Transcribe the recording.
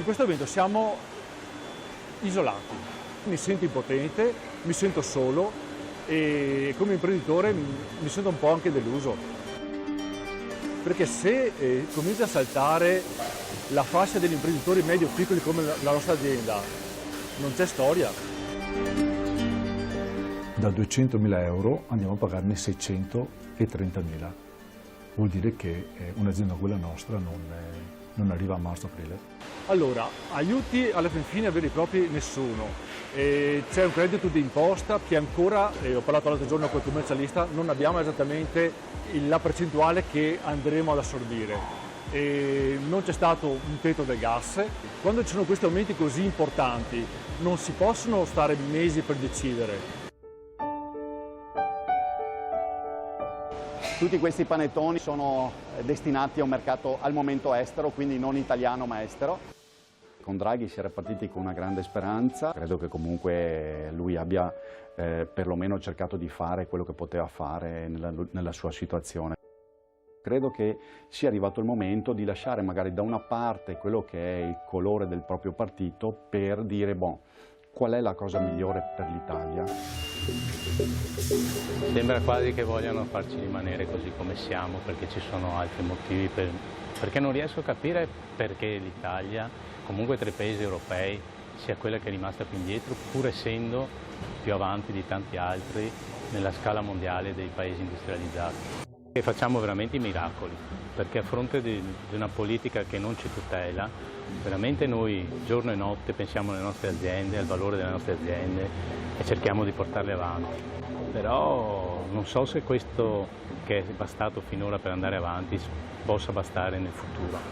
questo momento siamo isolati, mi sento impotente, mi sento solo e come imprenditore mi sento un po' anche deluso, perché se comincia a saltare la fascia degli imprenditori medio-piccoli come la nostra azienda, non c'è storia. Da 200.000 euro andiamo a pagarne 630.000, vuol dire che un'azienda come la nostra non arriva a marzo-aprile. Allora, aiuti alla fin fine veri e propri nessuno. C'è un credito d'imposta che ancora, ho parlato l'altro giorno con il commercialista, non abbiamo esattamente la percentuale che andremo ad assorbire. Non c'è stato un tetto del gas. Quando ci sono questi aumenti così importanti non si possono stare mesi per decidere. Tutti questi panettoni sono destinati a un mercato al momento estero, quindi non italiano ma estero. Con Draghi si era partiti con una grande speranza, credo che comunque lui abbia perlomeno cercato di fare quello che poteva fare nella sua situazione. Credo che sia arrivato il momento di lasciare magari da una parte quello che è il colore del proprio partito per dire, qual è la cosa migliore per l'Italia? Sembra quasi che vogliano farci rimanere così come siamo, perché ci sono altri motivi, perché non riesco a capire perché l'Italia, comunque tra i paesi europei, sia quella che è rimasta più indietro, pur essendo più avanti di tanti altri nella scala mondiale dei paesi industrializzati. E facciamo veramente i miracoli, perché a fronte di una politica che non ci tutela, veramente noi giorno e notte pensiamo alle nostre aziende, al valore delle nostre aziende e cerchiamo di portarle avanti. Però non so se questo che è bastato finora per andare avanti possa bastare nel futuro.